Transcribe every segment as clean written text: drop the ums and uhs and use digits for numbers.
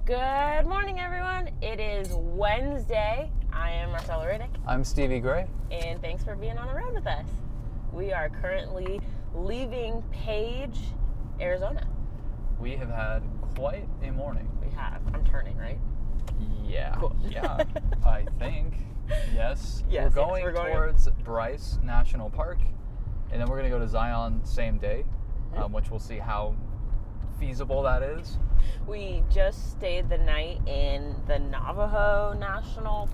Good morning, everyone. It is Wednesday. I am Marcela, Riddick. I'm Stevie Gray. And thanks for being on the road with us. We are currently leaving Page, Arizona. We have had quite a morning. We have. I'm turning, right? Yeah. Cool. Yeah, I think. Yes. Yes, we're going towards Bryce National Park, and then we're going to go to Zion same day, which we'll see how feasible that is. We just stayed the night in the Navajo National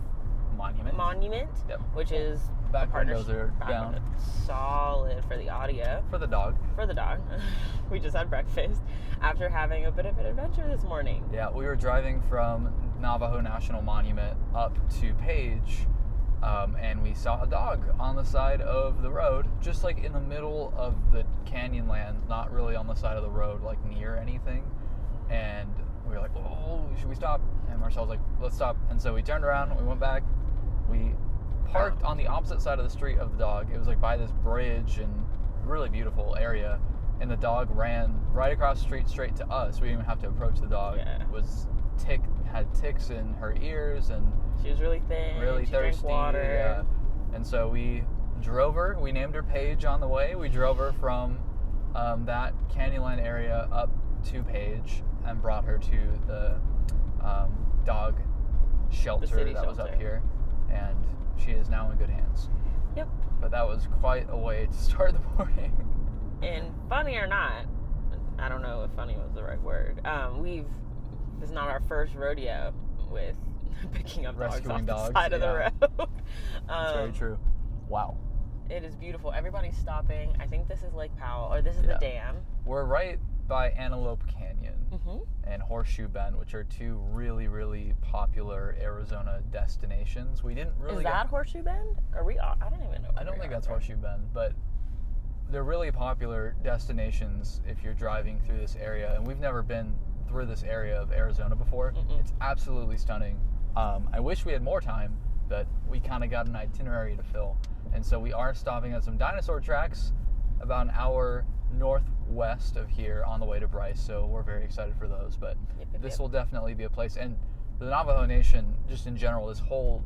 Monument, Yep. which is Background windows are down. Solid for the audio. For the dog. We just had breakfast after having a bit of an adventure this morning. Yeah, we were driving from Navajo National Monument up to Page, and we saw a dog on the side of the road, just like in the middle of the canyon land, not really on the side of the road, like near anything. And we were like, oh, should we stop? And Marcel was like, let's stop. And so we turned around, we went back, we parked on the opposite side of the street of the dog. It was like by this bridge and really beautiful area. And the dog ran right across the street straight to us. We didn't even have to approach the dog. Yeah. Had ticks in her ears, and she was really thin. Really she thirsty. Drank water. Yeah. And so we drove her. We named her Paige on the way. We drove her from that Canyonland area up to Page and brought her to the dog shelter that was up here. And she is now in good hands. Yep. But that was quite a way to start the morning. And funny or not, I don't know if funny was the right word. This is not our first rodeo with picking up Rescuing dogs off the side of the road. That's very true. Wow. It is beautiful. Everybody's stopping. I think this is Lake Powell, or this is the dam. We're right by Antelope Canyon and Horseshoe Bend, which are two really, really popular Arizona destinations. We didn't really. Is that Horseshoe Bend? Are we? I don't even know. I don't think that's Horseshoe Bend, but they're really popular destinations if you're driving through this area. And we've never been through this area of Arizona before. It's absolutely stunning. I wish we had more time, but we kind of got an itinerary to fill. And so we are stopping at some dinosaur tracks about an hour northwest of here on the way to Bryce. So we're very excited for those. But this will definitely be a place. And the Navajo Nation, just in general, this whole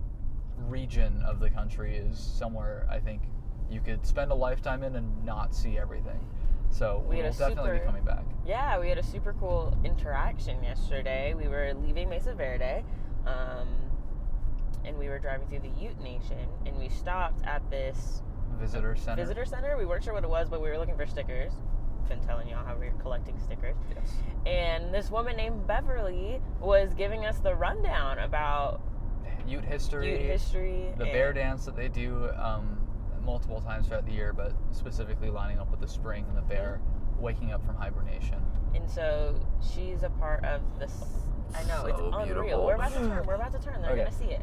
region of the country is somewhere I think you could spend a lifetime in and not see everything. So we'll definitely be coming back. Yeah, we had a super cool interaction yesterday. We were leaving Mesa Verde, and we were driving through the Ute Nation, and we stopped at this visitor center. We weren't sure what it was, but we were looking for stickers. Been telling y'all how we were collecting stickers. Yes. And this woman named Beverly was giving us the rundown about Ute history, the bear dance that they do multiple times throughout the year, but specifically lining up with the spring and the bear waking up from hibernation. And so she's a part of this. I know, it's unreal. Beautiful. We're about to turn. They're going to see it.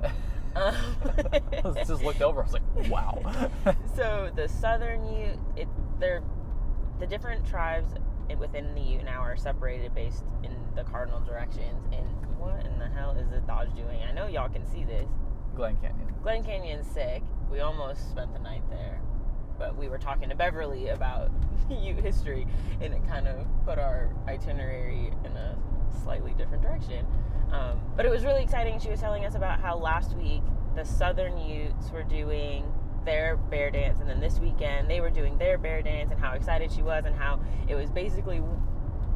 I just looked over. I was like, wow. So the southern Ute, the different tribes within the Ute now are separated based in the cardinal directions. And what in the hell is this Dodge doing? I know y'all can see this. Glen Canyon's sick. We almost spent the night there, but we were talking to Beverly about Ute history, and it kind of put our itinerary in a slightly different direction. But it was really exciting. She was telling us about how last week the Southern Utes were doing their bear dance, and then this weekend they were doing their bear dance, and how excited she was, and how it was basically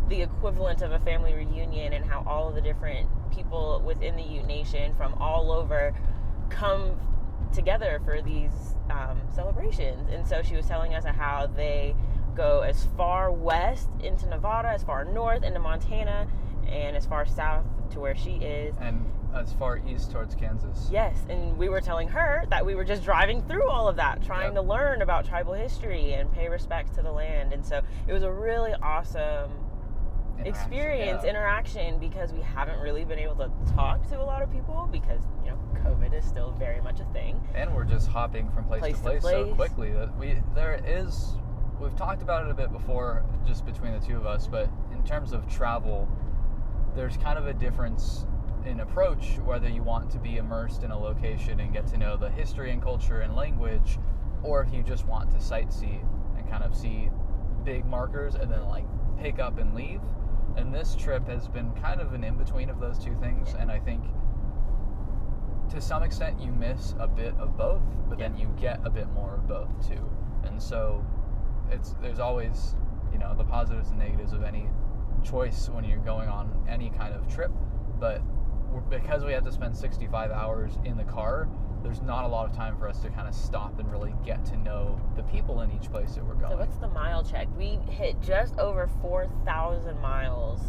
the equivalent of a family reunion, and how all of the different people within the Ute Nation from all over come together for these celebrations. And so she was telling us how they go as far west into Nevada, as far north into Montana, and as far south to where she is, and as far east towards Kansas. Yes, and we were telling her that we were just driving through all of that, trying to learn about tribal history and pay respect to the land. And so it was a really awesome interaction, because we haven't really been able to talk to a lot of people because, COVID is still very much a thing. And we're just hopping from place to place so quickly that we've talked about it a bit before just between the two of us, but in terms of travel, there's kind of a difference in approach whether you want to be immersed in a location and get to know the history and culture and language, or if you just want to sightsee and kind of see big markers and then pick up and leave. And this trip has been kind of an in-between of those two things, and I think to some extent you miss a bit of both, but then you get a bit more of both too. And so there's always, the positives and negatives of any choice when you're going on any kind of trip, but because we had to spend 65 hours in the car, there's not a lot of time for us to kind of stop and really get to know the people in each place that we're going. So what's the mile check? We hit just over 4,000 miles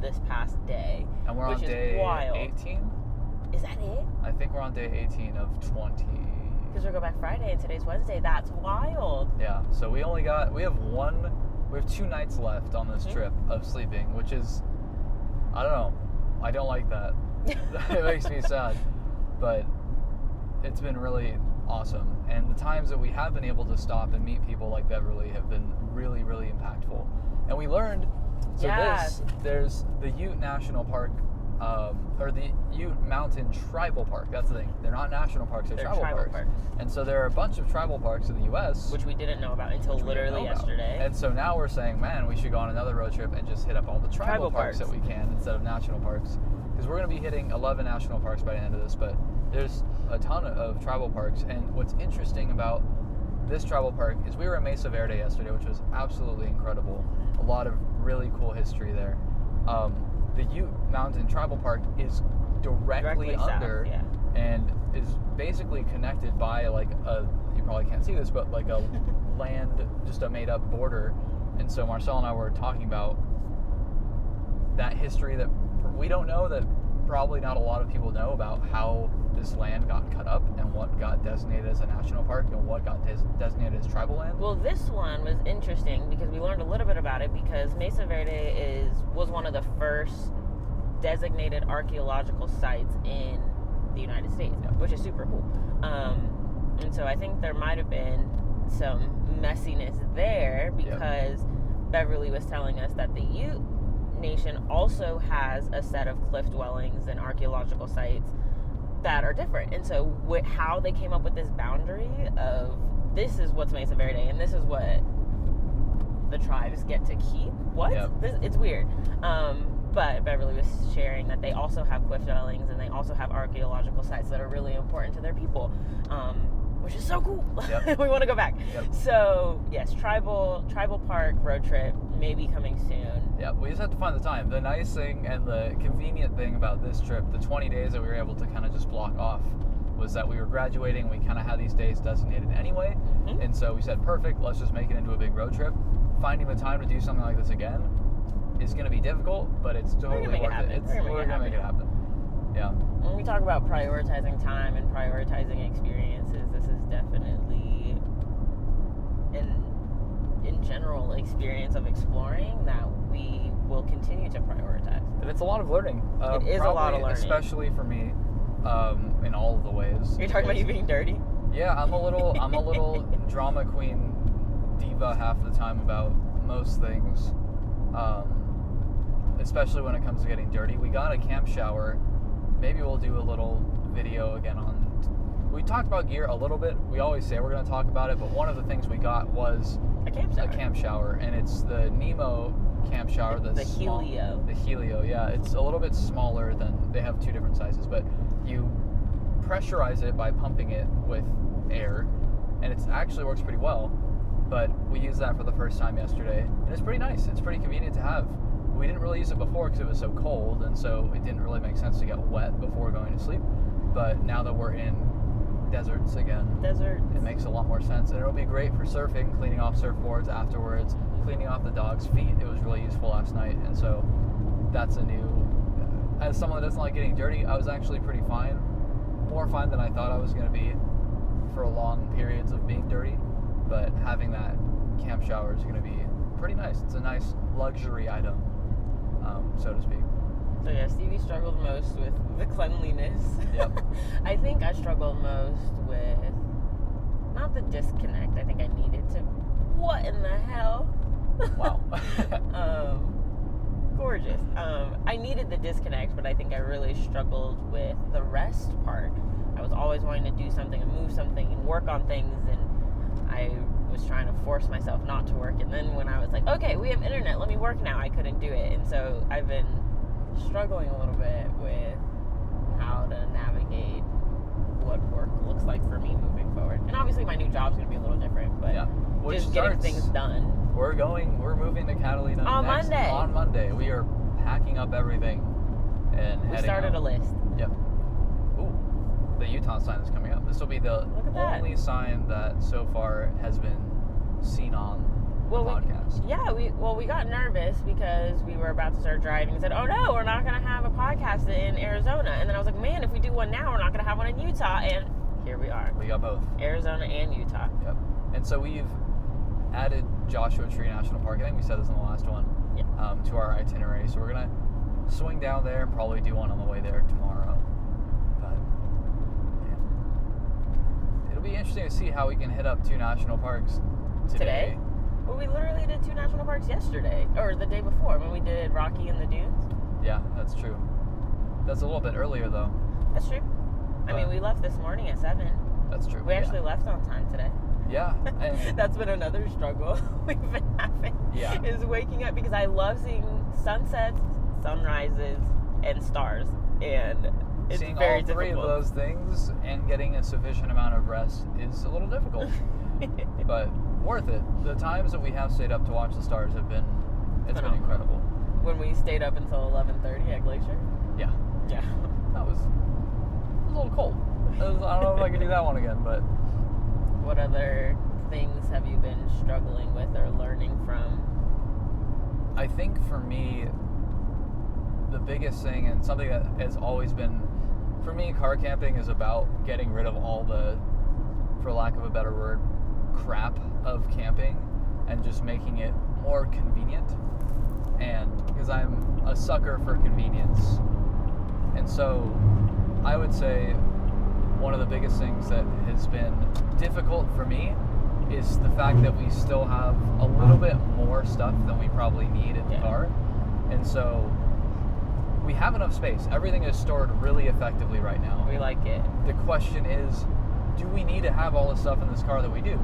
this past day, and we're on day 18? Is that it? I think we're on day 18 of 20. Because we go back Friday and today's Wednesday. That's wild. Yeah, so we have 2 nights left on this trip of sleeping, which is, I don't know, I don't like that. It makes me sad, but it's been really awesome. And the times that we have been able to stop and meet people like Beverly have been really, really impactful. And we learned, there's the Ute National Park, or the Ute Mountain Tribal Park. That's the thing. They're not national parks, they're tribal parks. And so there are a bunch of tribal parks in the U.S. Which we didn't know about until literally yesterday. And so now we're saying, man, we should go on another road trip and just hit up all the tribal parks that we can instead of national parks. Because we're going to be hitting 11 national parks by the end of this, but there's a ton of tribal parks. And what's interesting about this tribal park is we were in Mesa Verde yesterday, which was absolutely incredible. A lot of really cool history there. The Ute Mountain Tribal Park is directly under south, and is basically connected by you probably can't see this, but like a land, just a made up border. And so Marcela and I were talking about that history that we don't know, that probably not a lot of people know, about how this land got cut up and what got designated as a national park and what got designated as tribal land. Well, this one was interesting because we learned a little bit about it, because Mesa Verde was one of the first designated archaeological sites in the United States, which is super cool. And so I think there might have been some messiness there, because Beverly was telling us that the Ute Nation also has a set of cliff dwellings and archaeological sites that are different. And so how they came up with this boundary of this is what's Mesa Verde and this is what the tribes get to keep. What? It's weird. But Beverly was sharing that they also have cliff dwellings and they also have archaeological sites that are really important to their people, which is so cool. We want to go back. So yes, tribal park road trip maybe coming soon. Yeah, we just have to find the time. The nice thing and the convenient thing about this trip, the 20 days that we were able to kind of just block off, was that we were graduating. We kind of had these days designated anyway, and so we said, perfect, let's just make it into a big road trip. Finding the time to do something like this again is going to be difficult, but it's totally worth it. We're going to make it happen. Yeah. When we talk about prioritizing time and prioritizing experiences, this is definitely in general experience of exploring that we will continue to prioritize. And it's a lot of learning. It is a lot of learning. Especially for me, in all of the ways. You're talking about you being dirty? Yeah, I'm a little drama queen diva half the time about most things. Especially when it comes to getting dirty. We got a camp shower. Maybe we'll do a little video again on... We talked about gear a little bit. We always say we're going to talk about it, but one of the things we got was a camp shower. And it's the Nemo camp shower. The Helio. The Helio, yeah. It's a little bit smaller than... They have 2 different sizes, but you pressurize it by pumping it with air, and it actually works pretty well. But we used that for the first time yesterday, and it's pretty nice. It's pretty convenient to have. We didn't really use it before because it was so cold, and so it didn't really make sense to get wet before going to sleep. But now that we're in deserts again, it makes a lot more sense. And it'll be great for surfing, cleaning off surfboards afterwards, cleaning off the dog's feet. It was really useful last night, and so that's a new... As someone that doesn't like getting dirty, I was actually pretty fine. More fine than I thought I was going to be for long periods of being dirty. But having that camp shower is going to be pretty nice. It's a nice luxury item, so to speak. So yeah, Stevie struggled most with the cleanliness. Yep. I think I struggled most with, not the disconnect, I think I needed to, what in the hell? Wow. Gorgeous. I needed the disconnect, but I think I really struggled with the rest part. I was always wanting to do something and move something and work on things, and I was trying to force myself not to work. And then when I was like, okay, we have internet, let me work now, I couldn't do it. And so I've been struggling a little bit with how to navigate what work looks like for me moving forward. And obviously my new job's going to be a little different, but just getting things done. We're moving to Catalina on Monday. On Monday. We are packing up everything and heading We started a list. Yep. Ooh, the Utah sign is coming up. This will be the only sign that so far has been seen on the podcast. We got nervous because we were about to start driving and said, oh no, we're not going to have a podcast in Arizona. And then I was like, man, if we do one now, we're not going to have one in Utah. And here we are. We got both. Arizona and Utah. Yep. And so we've added Joshua Tree National Park, I think we said this in the last one, to our itinerary. So we're going to swing down there and probably do one on the way there tomorrow. But it'll be interesting to see how we can hit up 2 national parks today. Well, we literally did 2 national parks yesterday, or the day before, when we did Rocky and the Dunes. Yeah, that's true. That's a little bit earlier, though. That's true. I mean, we left this morning at 7. That's true. We actually left on time today. Yeah. That's been another struggle we've been having. Yeah. Is waking up, because I love seeing sunsets, sunrises, and stars. And it's seeing very all 3 difficult. of those things and getting a sufficient amount of rest is a little difficult. But worth it. The times that we have stayed up to watch the stars have been, it's been incredible. When we stayed up until 11:30 at Glacier? Yeah. Yeah. That was a little cold. I don't know if I could do that one again, but. What other things have you been struggling with or learning from? I think for me, the biggest thing, and something that has always been, for me, car camping is about getting rid of all the, for lack of a better word, crap of camping and just making it more convenient. And because I'm a sucker for convenience. And so I would say one of the biggest things that has been difficult for me is the fact that we still have a little bit more stuff than we probably need in the car. And so we have enough space. Everything is stored really effectively right now. We like it. The question is, do we need to have all the stuff in this car that we do?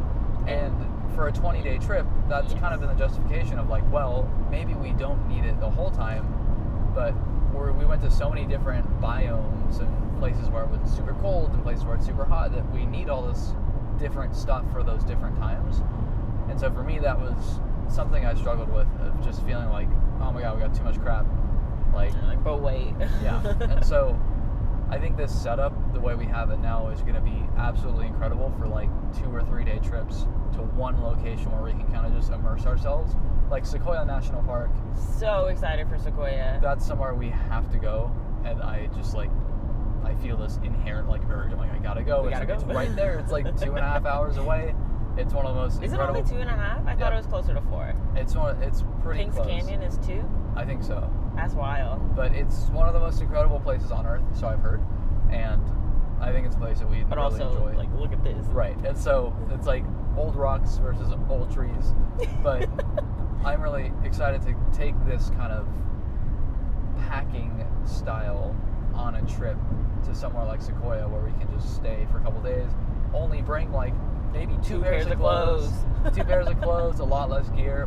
And for a 20-day trip, that's kind of been the justification of like, well, maybe we don't need it the whole time, but we went to so many different biomes and places where it was super cold and places where it's super hot that we need all this different stuff for those different times. And so for me, that was something I struggled with, of just feeling like, oh my god, we got too much crap. Like, but wait. Yeah. And so I think this setup, the way we have it now, is going to be absolutely incredible for like 2 or 3 day trips to one location where we can kind of just immerse ourselves. Like Sequoia National Park. So excited for Sequoia. That's somewhere we have to go, and I just like, I feel this inherent like urge. I'm like, I gotta go. It's right there. It's like 2.5 hours away. It's one of the most incredible. Is it only 2.5? I thought it was closer to 4. It's pretty Kings close. Canyon is 2? I think so. That's wild. But it's one of the most incredible places on Earth, so I've heard, and I think it's a place that we really also, enjoy. Like, look at this. Right, and so it's like old rocks versus old trees, but I'm really excited to take this kind of packing style on a trip to somewhere like Sequoia where we can just stay for a couple days, only bring like maybe 2 pairs of clothes, 2 pairs of clothes, a lot less gear.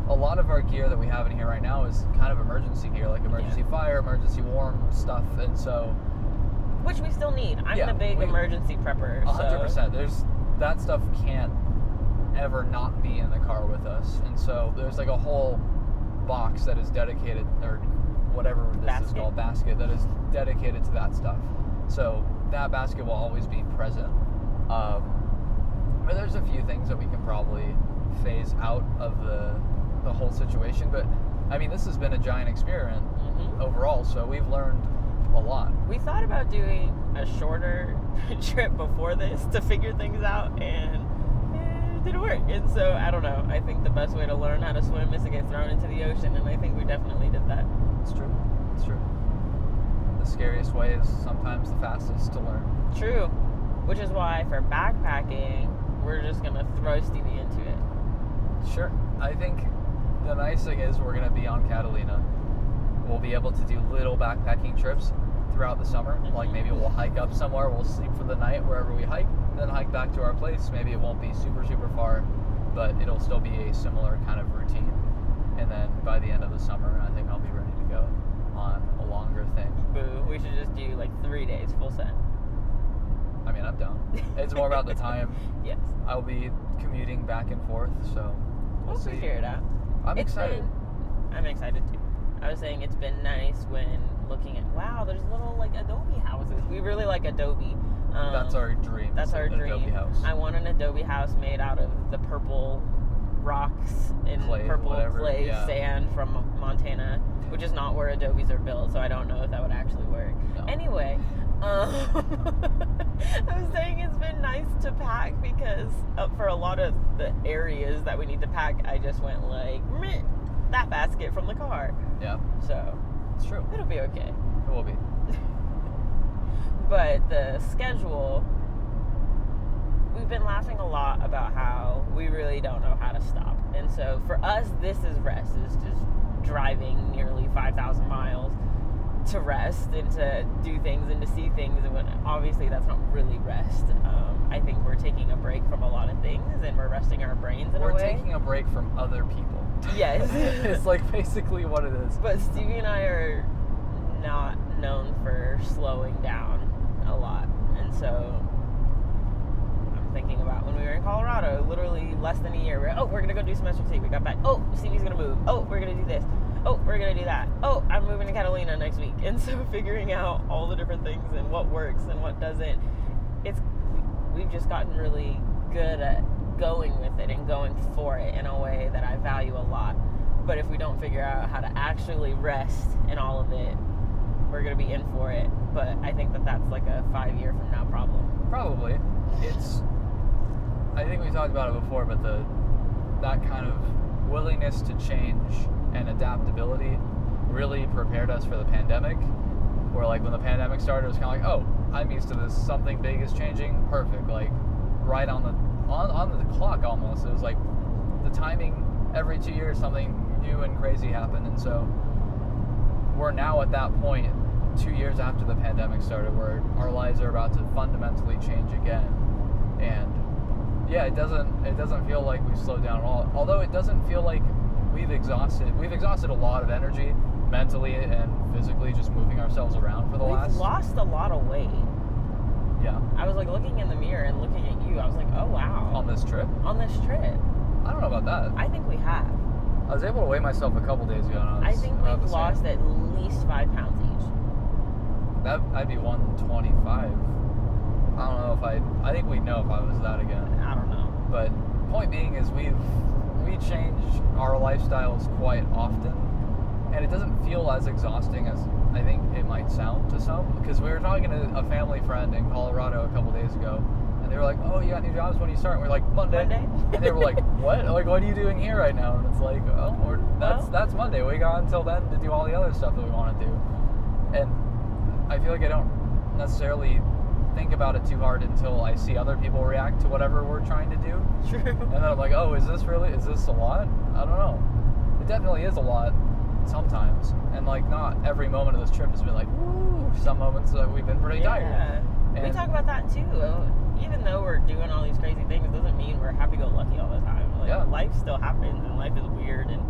A lot of our gear that we have in here right now is kind of emergency gear, like emergency fire, emergency warm stuff, and so... Which we still need. I'm the big emergency prepper. 100%. That stuff can't ever not be in the car with us, and so there's like a whole box that is dedicated, or whatever this is called, basket, that is dedicated to that stuff. So that basket will always be present. But there's a few things that we can probably phase out of the whole situation. But I mean, this has been a giant experiment overall, so we've learned a lot. We thought about doing a shorter trip before this to figure things out, and it didn't work. And so I don't know. I think the best way to learn how to swim is to get thrown into the ocean, and I think we definitely did that. It's true. It's true. The scariest way is sometimes the fastest to learn. True. Which is why for backpacking, we're just gonna throw Stevie into it. Sure. I think the nice thing is we're gonna be on Catalina. We'll be able to do little backpacking trips throughout the summer. Like maybe we'll hike up somewhere, we'll sleep for the night wherever we hike, then hike back to our place. Maybe it won't be super, super far, but it'll still be a similar kind of routine. And then by the end of the summer, I think I'll be ready to go on a longer thing. Boo. We should just do like 3 days, full set. I mean, I'm down. It's more about the time. Yes. I'll be commuting back and forth, so we'll see. Figure it out. I'm excited. I'm excited too. I was saying it's been nice when looking at, wow, there's little like Adobe houses. We really like Adobe. That's our dream. That's our dream. Adobe house. I want an Adobe house made out of the purple rocks and purple clay sand from Montana, which is not where Adobes are built, so I don't know if that would actually work. No. Anyway, I was saying it's been nice to pack because for a lot of the areas that we need to pack, I just went like, meh, that basket from the car. Yeah. So it's true. It'll be okay. It will be. But the schedule, we've been laughing a lot about how we really don't know how to stop. And so for us, this is rest. It's just driving nearly 5,000 miles to rest and to do things and to see things. And when, obviously that's not really rest. I think we're taking a break from a lot of things and we're resting our brains in a way. We're taking a break from other people. Yes. It's like basically what it is. But Stevie and I are not known for slowing down a lot. And so I'm thinking about when we were in Colorado, literally less than a year, we're going to go do semester C. We got back. Oh, Stevie's going to move. Oh, we're going to do this. Oh, we're going to do that. Oh, I'm moving to Catalina next week. And so figuring out all the different things and what works and what doesn't, we've just gotten really good at going with it and going for it in a way that I value a lot. But if we don't figure out how to actually rest in all of it, we're going to be in for it. But I think that's like a 5-year from now problem. Probably. I think we talked about it before, but that kind of willingness to change and adaptability really prepared us for the pandemic. Where like when the pandemic started, it was kind of like, oh, I'm used to this. Something big is changing. Perfect. Like right on the clock almost. It was like the timing. Every 2 years, something new and crazy happened, and so we're now at that point, 2 years after the pandemic started, where our lives are about to fundamentally change again. And yeah, it doesn't feel like we've slowed down at all. Although it doesn't feel like we've exhausted a lot of energy mentally and physically just moving ourselves around for the last. We've lost a lot of weight. Yeah. I was like looking in the mirror and looking at you. I was like, oh wow. On this trip? On this trip. I don't know about that. I think we have. I was able to weigh myself a couple days ago. And I think we've lost at least 5 pounds each. I'd be 125. I don't know if I think we'd know if I was that again. I don't know. But point being is we change our lifestyles quite often, and it doesn't feel as exhausting as I think it might sound to some. Because we were talking to a family friend in Colorado a couple days ago, and they were like, "Oh, you got new jobs? When do you start?" And we're like, "Monday." And they were like, "What? Like, what are you doing here right now?" And it's like, "Oh, that's Monday. We got until then to do all the other stuff that we want to do." And I feel like I don't necessarily think about it too hard until I see other people react to whatever we're trying to do. True. And then I'm like, oh, is this a lot? I don't know. It definitely is a lot sometimes. And like not every moment of this trip has been like, woo. Some moments we've been pretty tired. And we talk about that too. Even though we're doing all these crazy things, it doesn't mean we're happy-go-lucky all the time. Like, life still happens and life is weird, and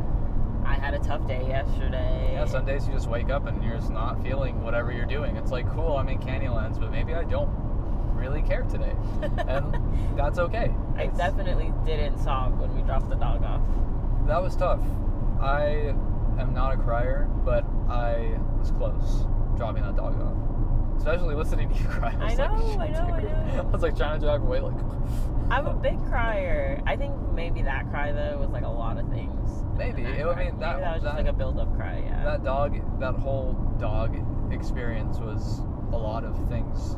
I had a tough day yesterday. Yeah, some days you just wake up and you're just not feeling whatever you're doing. It's like, cool, I'm in Canyonlands, but maybe I don't really care today. And that's okay. I definitely didn't sob when we dropped the dog off. That was tough. I am not a crier, but I was close dropping that dog off. Especially listening to you cry. I know. I was like trying to drive away like... I'm a big crier. I think maybe that cry though was like a lot of things. Maybe. That was just like a build-up cry, yeah. That whole dog experience was a lot of things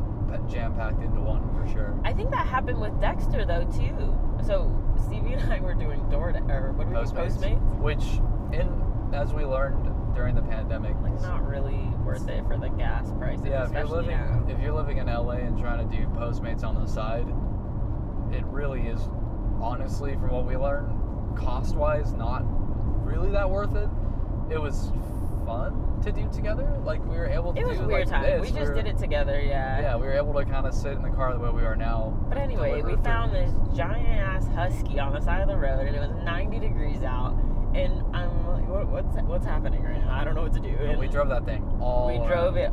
jam-packed into one, for sure. I think that happened with Dexter, though, too. So, Stevie and I were doing Postmates? Which, as we learned during the pandemic... Like, not really worth it for the gas prices, yeah, especially if you're living in LA and trying to do Postmates on the side, it really is, honestly, from what we learned, cost-wise, not really that worth it. It was fun. to do together. Like, we were able to It was do a weird like time. this. We just did it together, yeah. Yeah, we were able to kind of sit in the car the way we are now. But anyway, we deliver found food. this giant ass husky on the side of the road, and it was 90 degrees out. And I'm like, what's happening right now? I don't know what to do. And we drove that thing all We around. drove it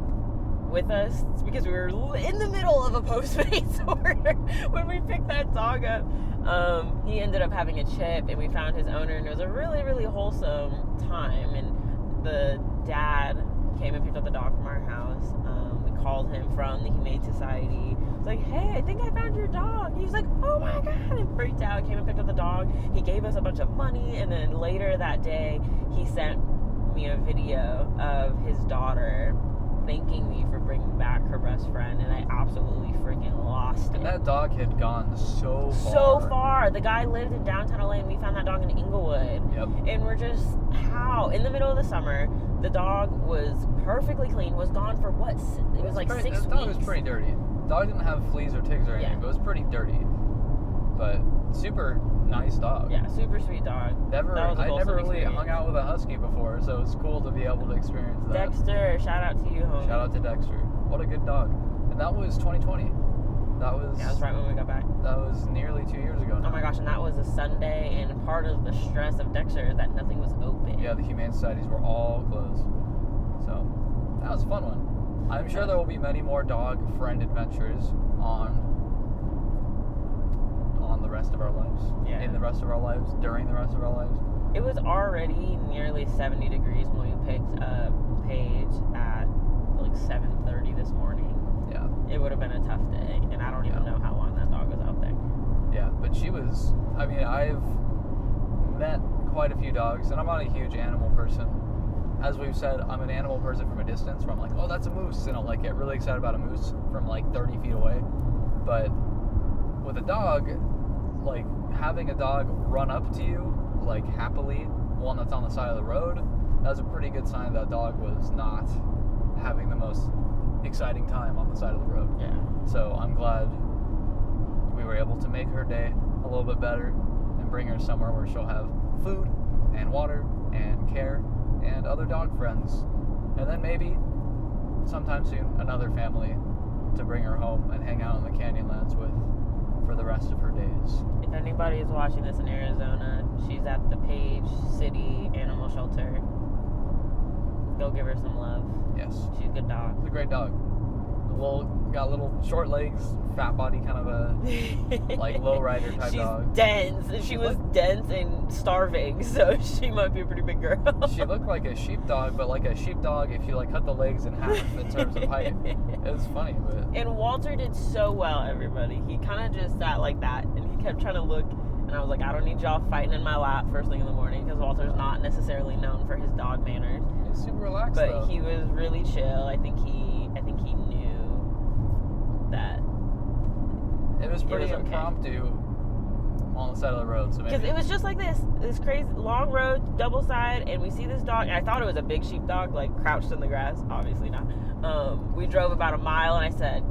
with us because we were in the middle of a Postmates order when we picked that dog up. He ended up having a chip, and we found his owner, and it was a really, really wholesome time. And the dad came and picked up the dog from our house. We called him from the Humane Society. It's like, hey, I think I found your dog. He was like, oh my God, and freaked out. Came and picked up the dog. He gave us a bunch of money, and then later that day, he sent me a video of his daughter thanking me for bringing back her best friend, and I absolutely freaking lost it. And that dog had gone so far. So far. The guy lived in downtown LA, and we found that dog in Inglewood. Yep. And we're just, how? In the middle of the summer, the dog was perfectly clean, was gone for what? It was like 6 weeks. The dog was pretty dirty. The dog didn't have fleas or ticks or anything, Yeah. but it was pretty dirty. But super nice dog. Yeah, super sweet dog. I That was a never wholesome really experience. hung out with a husky before, so it's cool to be able to experience that. Dexter, shout out to you, homie. Shout out to Dexter. What a good dog. And that was 2020. That was Yeah, that's right when we got back. That was nearly 2 years ago now. Oh my gosh, and that was a Sunday, and part of the stress of Dexter is that nothing was open. Yeah, the Humane Societies were all closed. So that was a fun one. I'm sure there will be many more dog friend adventures on the rest of our lives. Yeah. In the rest of our lives, during the rest of our lives. It was already nearly 70 degrees when we picked up Paige at like 7:30 this morning. Yeah. It would have been a tough day, and I don't even know how long that dog was out there. Yeah, but she was, I mean, I've met quite a few dogs, and I'm not a huge animal person. As we've said, I'm an animal person from a distance, where I'm like, oh, that's a moose, and I'll like get really excited about a moose from like 30 feet away. But with a dog, like having a dog run up to you, like happily, one that's on the side of the road, that's a pretty good sign that dog was not having the most exciting time on the side of the road. Yeah. So I'm glad we were able to make her day a little bit better and bring her somewhere where she'll have food and water and care and other dog friends. And then maybe sometime soon another family to bring her home and hang out in the Canyonlands with for the rest of her days. If anybody is watching this in Arizona, she's at the Page City Animal Shelter. Go give her some love. Yes. She's a good dog. It's a great dog. Got little short legs, fat body, kind of a like lowrider type She's dog. dense. She was dense and starving, so she might be a pretty big girl. She looked like a sheepdog, but like a sheepdog if you like cut the legs in half in terms of height. It was funny, but And Walter did so well, everybody. He kind of just sat like that, and he kept trying to look, and I was like, I don't need y'all fighting in my lap first thing in the morning, because Walter's not necessarily known for his dog manners. he's super relaxed But though. he was really chill. I think he knew that. It was pretty was okay. impromptu on the side of the road, so maybe Because it was just like this crazy long road, double side, and we see this dog, and I thought it was a big sheepdog, like crouched in the grass. Obviously not. We drove about a mile, and I said,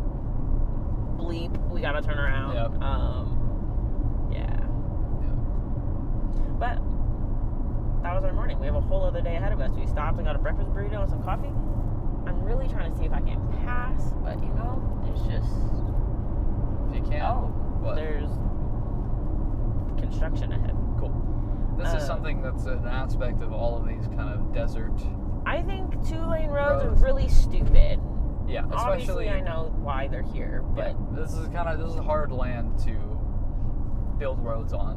bleep, we gotta turn around. Yep. Yeah. But that was our morning. We have a whole other day ahead of us. We stopped and got a breakfast burrito and some coffee. I'm really trying to see if I can pass, but it's just, if you can. What? there's construction ahead. Cool. This is something that's an aspect of all of these kind of desert. I think 2-lane roads are Roads. really stupid. Yeah, Obviously, especially I know why they're here, but this is hard land to build roads on.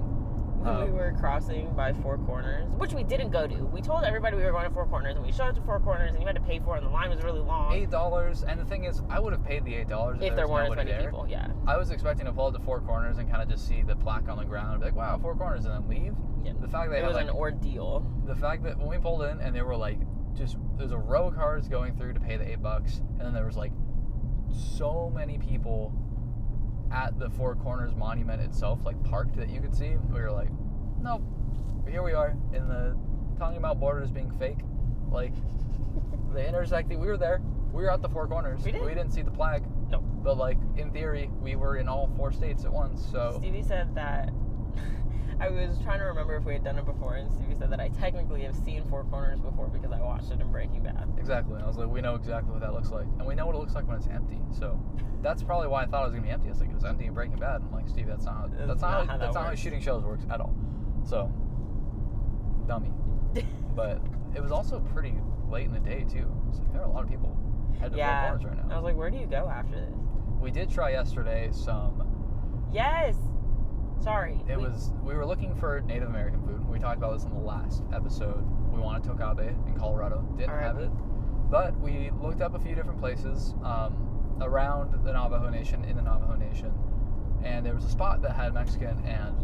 when we were crossing by Four Corners, which we didn't go to. We told everybody we were going to Four Corners, and we showed up to Four Corners, and you had to pay for it, and the line was really long. $8, and the thing is, I would have paid the $8 if there weren't as nobody many there. people, yeah. I was expecting to pull up to Four Corners and kind of just see the plaque on the ground and be like, wow, Four Corners, and then leave. Yeah. The fact that It was an ordeal. the fact that when we pulled in and there were like there's a row of cars going through to pay the $8, and then there was like so many people at the Four Corners monument itself, like parked, that you could see. We were like, nope, here we are in the talking about borders being fake, like the intersecting. We were there. We were at the Four Corners. We did. We didn't see the flag. Nope. But like in theory, we were in all 4 states at once. So Stevie said that I was trying to remember if we had done it before, and Stevie said that I technically have seen Four Corners before because I watched it in Breaking Bad. Exactly. And I was like, we know exactly what that looks like. And we know what it looks like when it's empty. So that's probably why I thought it was going to be empty. I was like, it was empty in Breaking Bad. I'm like, Steve, that's not how shooting shows works at all. So, dummy. But it was also pretty late in the day, too. It's like, there are a lot of people headed to Four Corners right now. I was like, where do you go after this? We did try yesterday some... Yes! Sorry. We were looking for Native American food. We talked about this in the last episode. We wanted tokabe in Colorado. Didn't have it. But we looked up a few different places around the Navajo Nation, in the Navajo Nation. And there was a spot that had Mexican and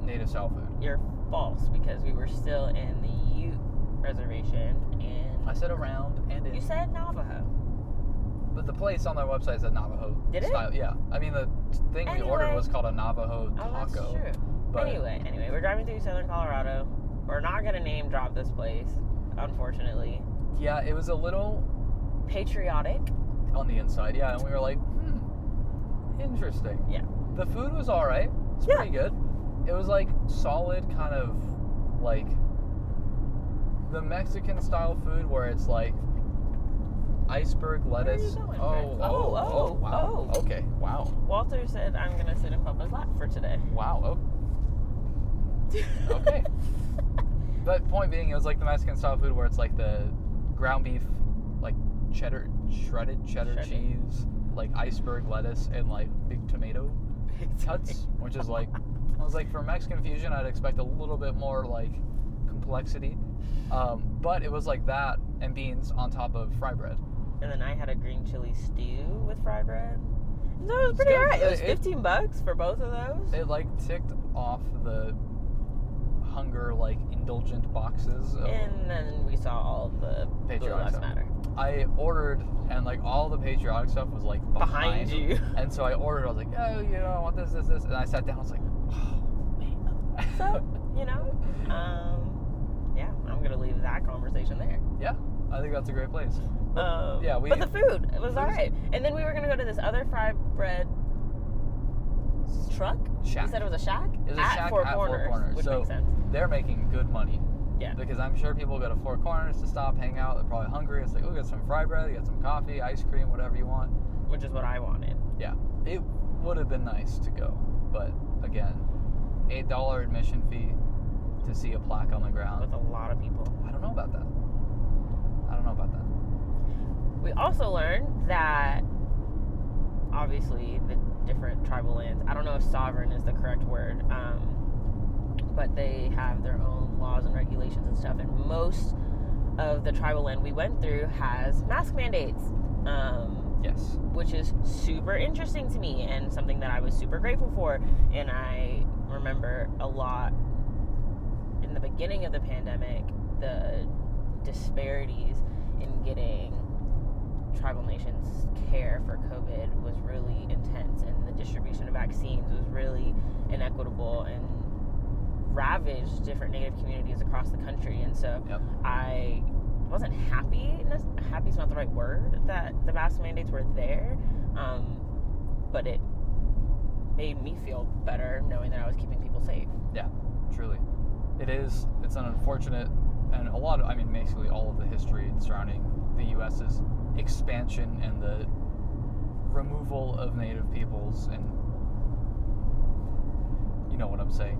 Native style food. You're false, because we were still in the Ute Reservation. And I said around and in. You said Navajo. But the place on their website said Navajo style. Yeah. I mean, the thing we ordered was called a Navajo taco. Oh, that's true. But anyway, we're driving through southern Colorado. We're not going to name drop this place, unfortunately. Yeah, it was a little... patriotic. On the inside, yeah. And we were like, interesting. Yeah. The food was all right. It's pretty good. It was like solid kind of like the Mexican style food where it's like iceberg lettuce. Where are you going, Wow. Okay. Wow. Walter said I'm gonna sit in Papa's lap for today. Wow. Okay. But point being, it was like the Mexican style food where it's like the ground beef, like shredded cheddar cheese, like iceberg lettuce, and like big tomato cuts, which is like, I was like, for Mexican fusion, I'd expect a little bit more like complexity. But it was like that and beans on top of fry bread. And then I had a green chili stew with fry bread. So it was pretty alright. It was $15 for both of those. It like ticked off the hunger like indulgent boxes. And then we saw all of the patriotic stuff. Matter. I ordered, and like all the patriotic stuff was like behind you. And so I ordered. I was like, oh, you know, I want this, and I sat down. I was like, oh man. So yeah, I'm gonna leave that conversation there. Yeah, I think that's a great place. But the food, it was alright. And then we were gonna go to this other fry bread truck. Shack. You said it was a shack? It was a shack at Four Corners. Which so makes sense. They're making good money. Yeah. Because I'm sure people go to Four Corners to stop, hang out. They're probably hungry. It's like, oh, get some fry bread, get some coffee, ice cream, whatever you want. Which is what I wanted. Yeah. It would have been nice to go. But again, $8 admission fee to see a plaque on the ground. With a lot of people. I don't know about that. We also learned that, obviously, the different tribal lands, I don't know if sovereign is the correct word, but they have their own laws and regulations and stuff, and most of the tribal land we went through has mask mandates. Yes. Which is super interesting to me and something that I was super grateful for. And I remember a lot in the beginning of the pandemic, the disparities in getting tribal nations care for COVID was really intense, and the distribution of vaccines was really inequitable and ravaged different Native communities across the country. And so I wasn't happy. Happy's not the right word that the mask mandates were there, but it made me feel better knowing that I was keeping people safe. Yeah, truly. It's an unfortunate, and basically all of the history surrounding the U.S.'s expansion and the removal of Native peoples, and you know what I'm saying.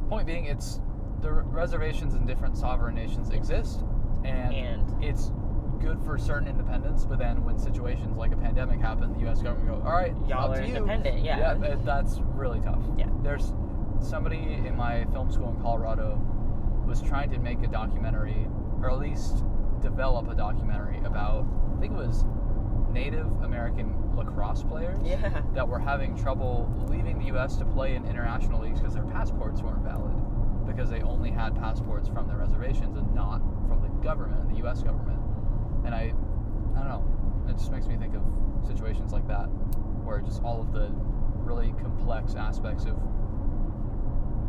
Point being, it's the reservations in different sovereign nations exist, and it's good for certain independence, but then when situations like a pandemic happen, the U.S. government go, all right, y'all are independent. Yeah, that's really tough. Yeah. There's somebody in my film school in Colorado was trying to make a documentary, or at least develop a documentary about, I think it was Native American lacrosse players that were having trouble leaving the U.S. to play in international leagues because their passports weren't valid, because they only had passports from their reservations and not from the government, the U.S. government. And I don't know, it just makes me think of situations like that, where just all of the really complex aspects of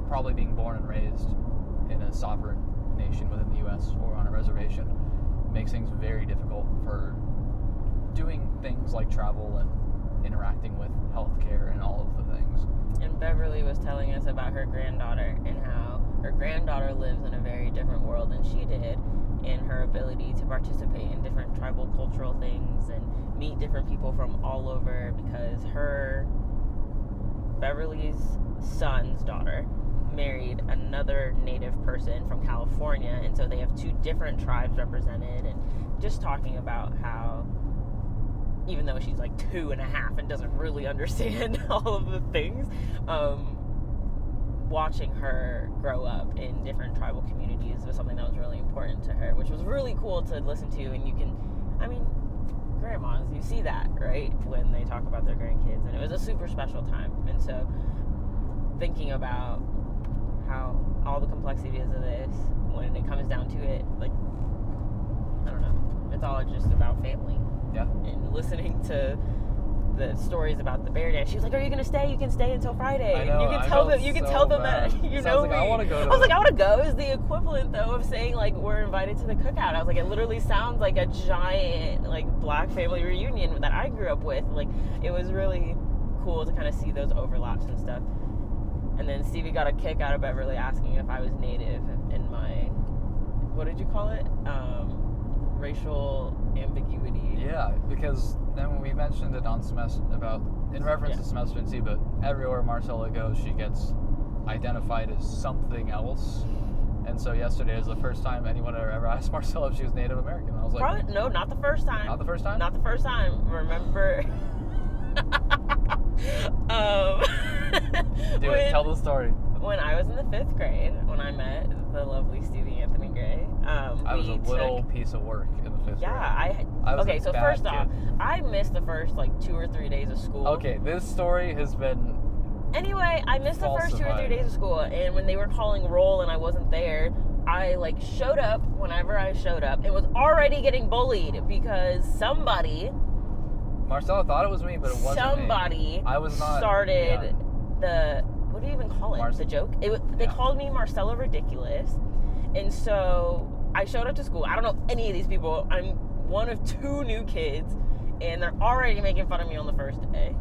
probably being born and raised in a sovereign nation within the U.S. or on a reservation makes things very difficult for doing things like travel and interacting with healthcare and all of the things. And Beverly was telling us about her granddaughter and how her granddaughter lives in a very different world than she did, and her ability to participate in different tribal cultural things and meet different people from all over, because Beverly's son's daughter married another native person from California, and so they have two different tribes represented, and just talking about how even though she's like 2.5 and doesn't really understand all of the things, watching her grow up in different tribal communities was something that was really important to her, which was really cool to listen to. And grandmas, you see that, right, when they talk about their grandkids, and it was a super special time. And so thinking about how all the complexities of this, when it comes down to it, like, I don't know, it's all just about family. Yeah. And listening to the stories about the bear dance, she was like, "Are you gonna stay? You can stay until Friday." I know, You can tell them. You can tell them that you know like, me. I want to go. I was like, "I want to go." Is the equivalent though of saying like we're invited to the cookout. I was like, it literally sounds like a giant like black family reunion that I grew up with. Like, it was really cool to kind of see those overlaps and stuff. And then Stevie got a kick out of Beverly asking if I was Native in my, what did you call it? Racial ambiguity. Yeah, because then when we mentioned it on semester in reference to semester in C, but everywhere Marcela goes, she gets identified as something else. And so yesterday was the first time anyone ever asked Marcela if she was Native American. And I was like, probably no, not the first time. Not the first time? Not the first time. Remember? Tell the story. When I was in the 5th grade, when I met the lovely Stevie Anthony Gray, I was a little piece of work in the 5th grade. Yeah, okay, so first off, I missed the first like 2 or 3 days of school. Okay, this story has been Anyway, I missed the first 2 or 3 days of school, and when they were calling roll and I wasn't there, I like showed up whenever I showed up and was already getting bullied because somebody, Marcela thought it was me, but it wasn't me. I was not started the, what do you even call it? The joke? They called me Marcela Ridiculous. And so I showed up to school. I don't know any of these people. I'm one of 2 new kids, and they're already making fun of me on the first day.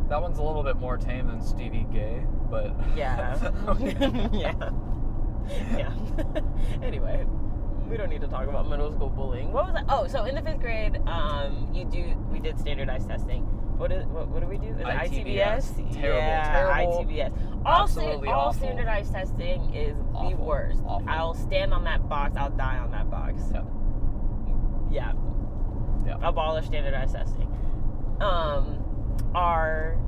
That one's a little bit more tame than Stevie Gay, but... Yeah. Yeah. Anyway, we don't need to talk about middle school bullying. What was that? Oh, so in the 5th grade, we did standardized testing. What do we do? Is it ITBS? Terrible. ITBS. Absolutely all awful. Standardized testing is the worst. Awful. I'll stand on that box. I'll die on that box. Yeah. Abolish standardized testing. Our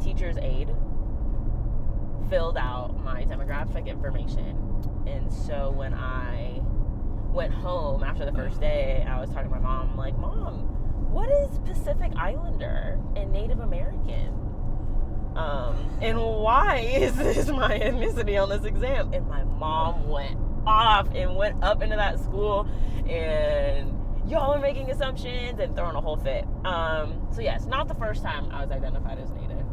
teacher's aide filled out my demographic information, and so when I went home after the first day, I was talking to my mom. I'm like, "Mom, what is Pacific Islander and Native American? And why is this my ethnicity on this exam?" And my mom went off and went up into that school, and y'all are making assumptions and throwing a whole fit. So yes, not the first time I was identified as Native.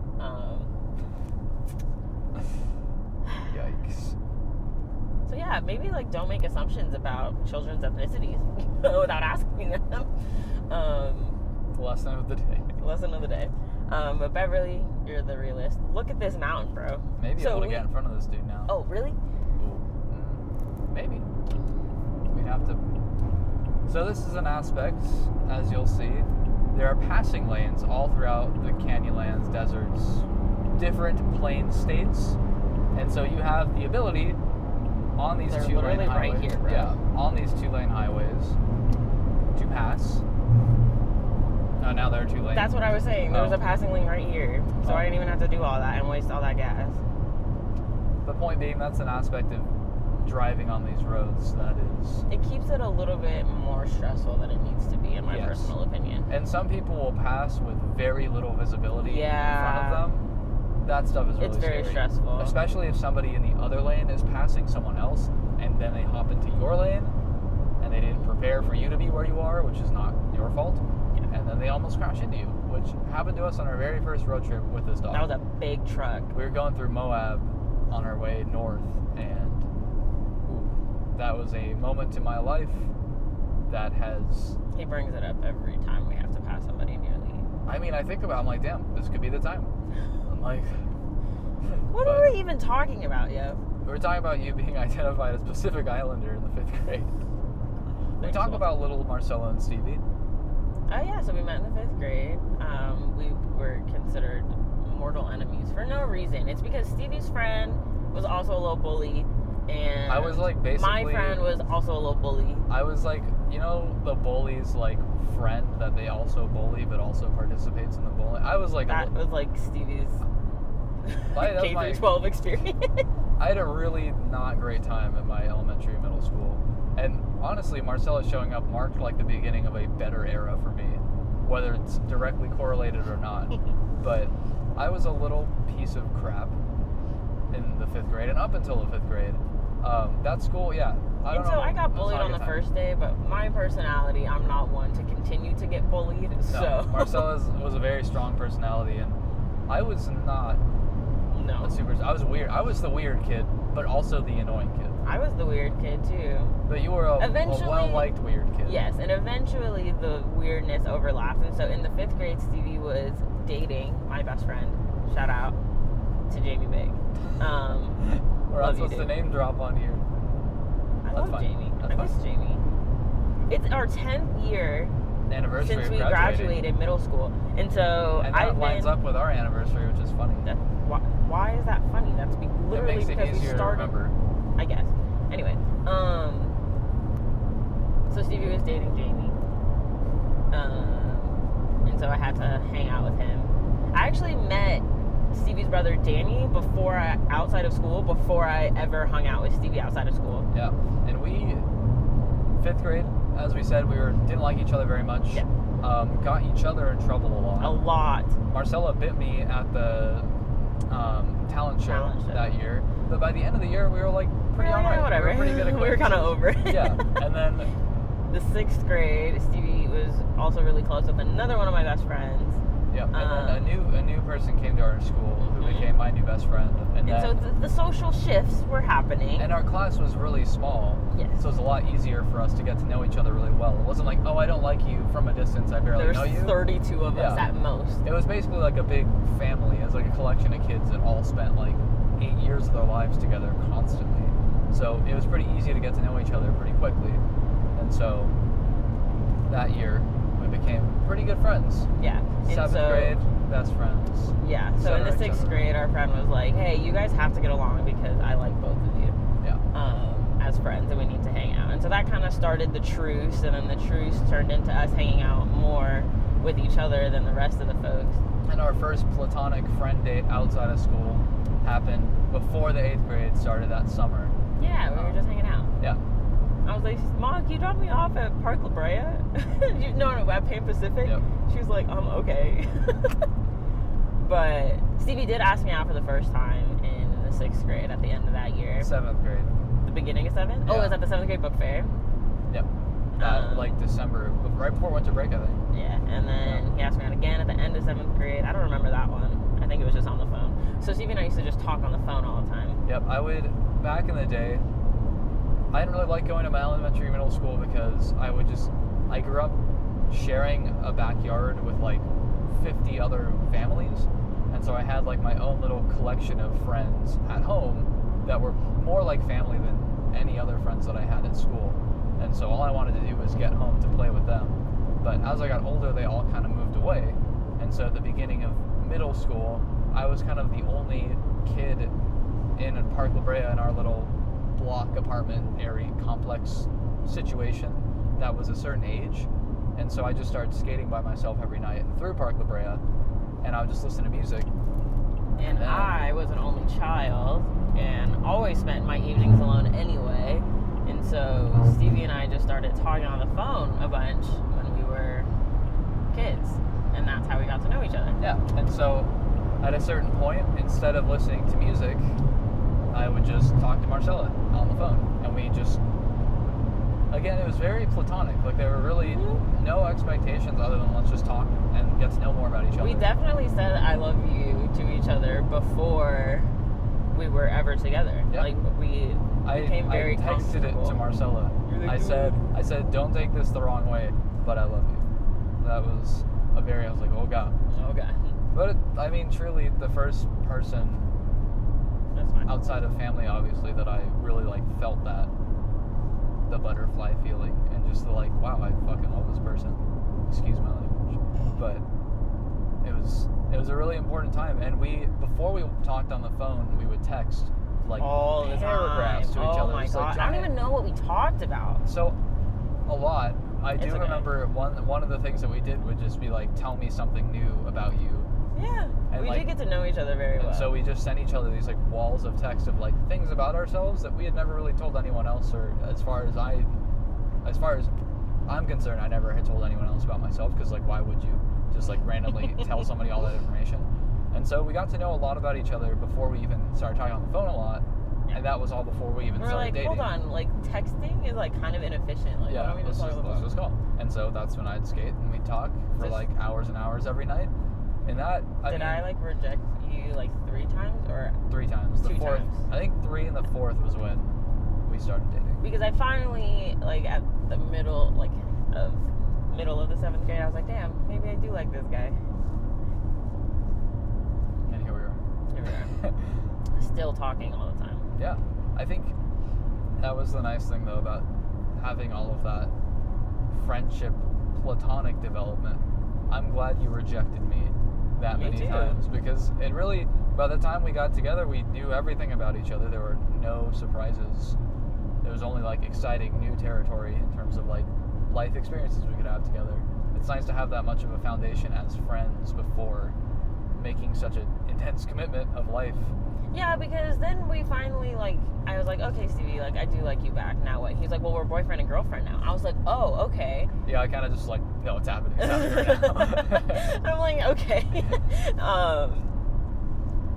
Yikes. So yeah, maybe like don't make assumptions about children's ethnicities without asking them. Lesson of the day. Lesson of the day. But Beverly, you're the realist. Look at this mountain, bro. Maybe able to get in front of this dude now. Oh, really? Maybe. We'd have to. So this is an aspect, as you'll see. There are passing lanes all throughout the Canyonlands, deserts, different plain states. And so you have the ability on these 2-lane highways. Right here, bro. Yeah, on these 2-lane highways to pass. Oh, now there are 2 lanes. That's what I was saying. There was a passing lane right here. So I didn't even have to do all that and waste all that gas. The point being, that's an aspect of driving on these roads that is... It keeps it a little bit more stressful than it needs to be, in my personal opinion. And some people will pass with very little visibility in front of them. That stuff is really It's very scary. stressful. Especially if somebody in the other lane is passing someone else, and then they hop into your lane, and they didn't prepare for you to be where you are, which is not your fault. And then they almost crash into you, which happened to us on our very first road trip with this dog. That was a big truck. We were going through Moab on our way north, and that was a moment in my life that has... He brings it up every time we have to pass somebody nearly I mean, I think about it, I'm like, damn, this could be the time. I'm like... What but are we even talking about, yo? we were talking about you being identified as Pacific Islander in the 5th grade. We talk about little Marcela and Stevie. Oh, yeah, so we met in the 5th grade. We were considered mortal enemies for no reason. It's because Stevie's friend was also a little bully, and I was like basically... my friend was also a little bully. I was like, you know, the bully's like friend that they also bully but also participates in the bullying. I was like... That was like Stevie's K through 12 experience. I had a really not great time at my elementary and middle school. And honestly, Marcela showing up marked like the beginning of a better era for me, whether it's directly correlated or not. But I was a little piece of crap in the 5th grade and up until the 5th grade. That school, yeah. I don't know. I got bullied on the first day, but my personality, I'm not one to continue to get bullied. No, So Marcela was a very strong personality, and I was not. No. I was weird. I was the weird kid, but also the annoying kid. I was the weird kid too. But you were a well-liked weird kid. Yes, and eventually the weirdness overlapped. And so in the 5th grade, Stevie was dating my best friend. Shout out to Jamie Big. We're not supposed to name drop on here. I love Jamie. I miss Jamie. It's our 10th year anniversary since we graduated middle school. And so that lines up with our anniversary, which is funny. Why is that funny? That's literally it makes because it easier we started. To remember. I guess. Anyway, so Stevie was dating Jamie, and so I had to hang out with him. I actually met Stevie's brother Danny outside of school before I ever hung out with Stevie outside of school. Yeah, and we 5th grade, as we said, we didn't like each other very much. Yeah. Got each other in trouble a lot. A lot. Marcela bit me at the talent show that year, but by the end of the year we were like pretty alright. Whatever. We were pretty good at We were kind of over it. Yeah, and then the 6th grade, Stevie was also really close with another one of my best friends. Yeah, and then a new person came to our school who became my new best friend, and so the social shifts were happening. And our class was really small, yes. So it was a lot easier for us to get to know each other really well. It wasn't like, oh, I don't like you from a distance, I barely know you. There's 32 of us at most. It was basically like a big family. It was like a collection of kids that all spent like 8 years of their lives together constantly. So it was pretty easy to get to know each other pretty quickly. And so that year we became pretty good friends. Yeah. 7th grade, best friends. Yeah. So in the 6th grade, our friend was like, hey, you guys have to get along because I like both of you. Yeah. As friends, and we need to hang out. And so that kind of started the truce, and then the truce turned into us hanging out more with each other than the rest of the folks. And our first platonic friend date outside of school happened before the 8th grade started that summer. Yeah, we were just hanging out. Yeah. I was like, Mom, can you drop me off at Park La Brea? No, at Pan Pacific. Yep. She was like, okay. But Stevie did ask me out for the first time in the 6th grade at the end of that year. 7th grade. The beginning of 7th? Yeah. Oh, it was at the 7th grade book fair? Yep. Like December, right before winter break, I think. Yeah, and then he asked me out again at the end of 7th grade. I don't remember that one. I think it was just on the phone. So Stevie and I used to just talk on the phone all the time. Yep, back in the day, I didn't really like going to my elementary middle school because I grew up sharing a backyard with like 50 other families, and so I had like my own little collection of friends at home that were more like family than any other friends that I had at school, and so all I wanted to do was get home to play with them. But as I got older, they all kind of moved away, and so at the beginning of middle school, I was kind of the only kid in Park La Brea in our little block apartment area complex situation that was a certain age, and so I just started skating by myself every night through Park La Brea, and I would just listen to music. And I was an only child and always spent my evenings alone anyway, and so Stevie and I just started talking on the phone a bunch when we were kids, and that's how we got to know each other. Yeah, and so at a certain point, instead of listening to music, I would just talk to Marcela on the phone, and we just, again, it was very platonic. Like, there were really no expectations other than let's just talk and get to know more about each other. We definitely said I love you to each other before we were ever together. Yep. Like, we became very comfortable. I texted it to Marcela. I said, don't take this the wrong way, but I love you. That was I was like, oh god. Oh god. But I mean, truly, the first person That's fine. outside of family, obviously, that I really like felt the butterfly feeling, and just the like, wow, I fucking love this person. Excuse my language, but it was a really important time. And before we talked on the phone, we would text like all the paragraphs time. to each other. Oh my It's god! like I don't even know what we talked about. So, a lot. I do okay. remember one of the things that we did would just be like, tell me something new about you. Yeah, And we like, did get to know each other very well. And so we just sent each other these like walls of text of like things about ourselves that we had never really told anyone else, or as far as I'm concerned, I never had told anyone else about myself, because like, why would you just like randomly tell somebody all that information? And so we got to know a lot about each other before we even started talking on the phone a lot. And that was all before we even We're started like, dating. Hold on, like texting is like kind of inefficient. Like, yeah, why don't we let's just call. And so that's when I'd skate and we'd talk for like hours and hours every night. And that Did I like reject you like 3 times or 3 times? The 2 fourth, times. I think 3, and the 4th was when we started dating. Because I finally, like at the middle of the 7th grade, I was like, damn, maybe I do like this guy. And here we are. Here we are. Still talking all the time. Yeah, I think that was the nice thing though about having all of that friendship, platonic development. I'm glad you rejected me that many times, because it really, by the time we got together, we knew everything about each other. There were no surprises. There was only like exciting new territory in terms of like life experiences we could have together. It's nice to have that much of a foundation as friends before making such an intense commitment of life. Yeah, because then we finally, like, I was like, okay, Stevie, like, I do like you back. Now what? He's like, well, we're boyfriend and girlfriend now. I was like, oh, okay. Yeah, I kind of just like, no, it's happening. It's happening right now. I'm like, okay.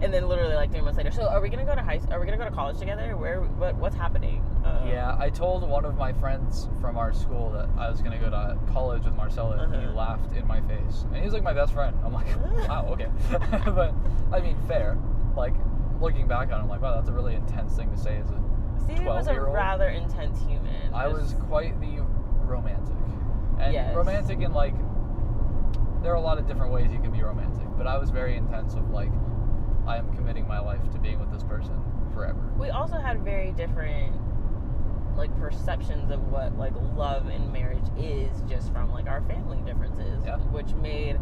And then literally like 3 months later, so are we gonna go to college together? What's happening? Yeah, I told one of my friends from our school that I was gonna go to college with Marcela, and he laughed in my face. And he's like my best friend. I'm like, wow, okay. But I mean, fair. Like, looking back on it, I'm like, wow, that's a really intense thing to say as a 12-year-old. Stevie was a rather intense human. I was quite the romantic. And yes. romantic in like, there are a lot of different ways you can be romantic, but I was very intense of like, I am committing my life to being with this person forever. We also had very different like perceptions of what like love and marriage is, just from like our family differences, which made,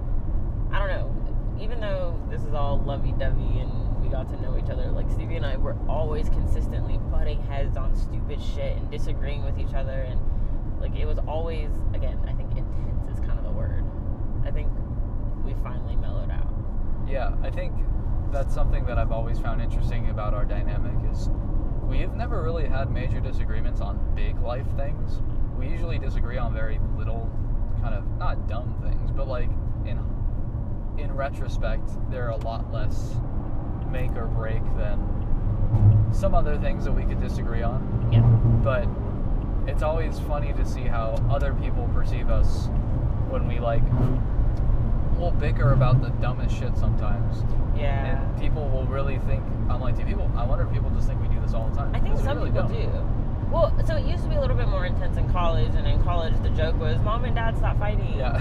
I don't know, even though this is all lovey-dovey and we got to know each other, like Stevie and I were always consistently butting heads on stupid shit and disagreeing with each other, and like it was always, again, I think intense is kind of the word. I think we finally mellowed out. Yeah, I think that's something that I've always found interesting about our dynamic is we've never really had major disagreements on big life things. We usually disagree on very little, kind of, not dumb things, but like in retrospect, they're a lot less make or break than some other things that we could disagree on. Yeah. But it's always funny to see how other people perceive us when we like, we'll bicker about the dumbest shit sometimes. Yeah. And people will really think, I'm like, I wonder if people just think we do this all the time. I think some really people do. Well, so it used to be a little bit more intense in college, and in college the joke was, Mom and Dad, stop fighting. Yeah.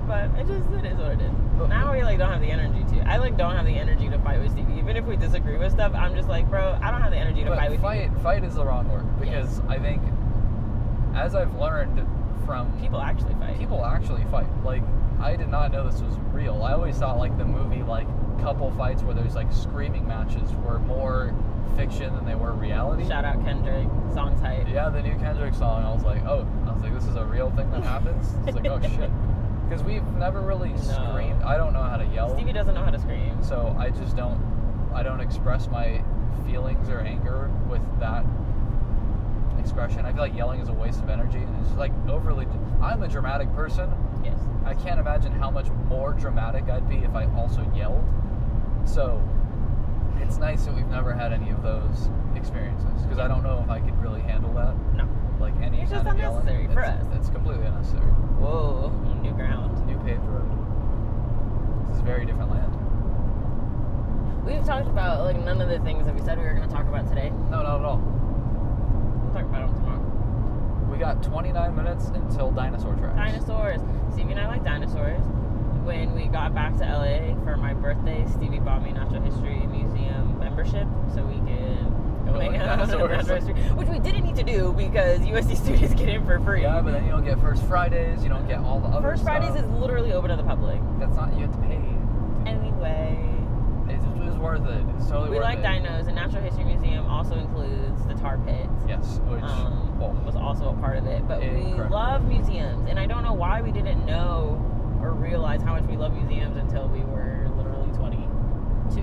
But it is what it is. Now we like don't have the energy to. I like don't have the energy to fight with Stevie. Even if we disagree with stuff, I'm just like, bro, I don't have the energy to fight with you. Fight is the wrong word, because I think, as I've learned from... People actually fight. Like, I did not know this was real. I always thought like the movie like couple fights where there's like screaming matches were more fiction than they were reality. Shout out Kendrick, song's hype. Yeah, the new Kendrick song. I was like, this is a real thing that happens. It's like, oh shit. Because we've never really screamed. I don't know how to yell. Stevie doesn't know how to scream. So I just don't express my feelings or anger with that expression. I feel like yelling is a waste of energy, and it's like overly. I'm a dramatic person. Yes. I can't imagine how much more dramatic I'd be if I also yelled. So it's nice that we've never had any of those experiences, because I don't know if I could really handle that. No. Like any it's kind just of yelling. unnecessary for us. It's completely unnecessary. Whoa, new ground. New paved road. This is a very different land. We've talked about like none of the things that we said we were going to talk about today. No, not at all. We'll talk about them tomorrow. We got 29 minutes until Dinosaur Tracks. Dinosaurs. Stevie and I like dinosaurs. When we got back to LA for my birthday, Stevie bought me Natural History Museum membership so we could go hang out at Natural History, which we didn't need to do because USC students get in for free. Yeah, but then you don't get First Fridays, you don't get all the other First stuff. Fridays is literally open to the public. That's not, you have to pay. Anyway. It was worth it. It's totally worth it. We like dinos, and Natural History Museum also includes the tar pit. Yes, which was also a part of it. But we incredible. love museums, and I don't know why we didn't know or realize how much we love museums until we were literally 22.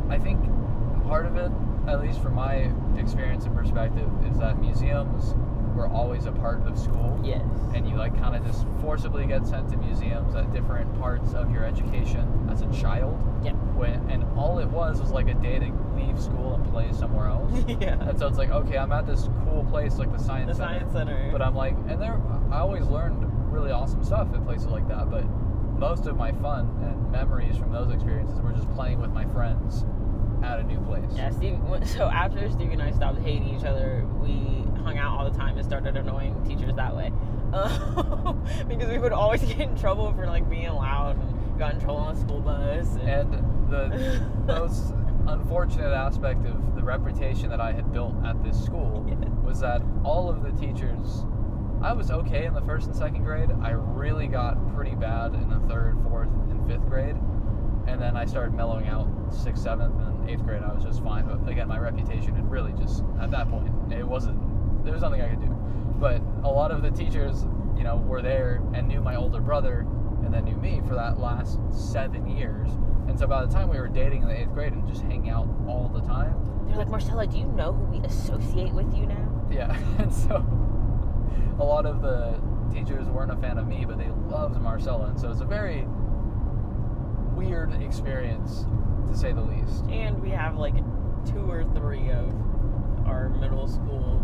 I think part of it, at least from my experience and perspective, is that museums were always a part of school. Yes. And you like kind of just forcibly get sent to museums at different parts of your education as a child. Yeah. And all it was like a day to leave school and play somewhere else. Yeah. And so it's like, okay, I'm at this cool place like the Science Center. Science Center. But I'm like, and I always learned really awesome stuff at places like that. But most of my fun and memories from those experiences were just playing with my friends at a new place. Yeah, so after Stevie and I stopped hating each other, we hung out all the time and started annoying teachers that way. Because we would always get in trouble for like being loud and got in trouble on the school bus. And the most unfortunate aspect of the reputation that I had built at this school was that all of the teachers, I was okay in the first and second grade. I really got pretty bad in the third, fourth, and fifth grade. And then I started mellowing out 6th, 7th, and 8th grade. I was just fine. But again, my reputation had really just, at that point, there was nothing I could do. But a lot of the teachers, were there and knew my older brother and then knew me for that last 7 years. And so by the time we were dating in the 8th grade and just hanging out all the time. They're like, Marcela, do you know who we associate with you now? Yeah. And so a lot of the teachers weren't a fan of me, but they loved Marcela. And so it's a very weird experience, to say the least. And we have like 2 or 3 of our middle school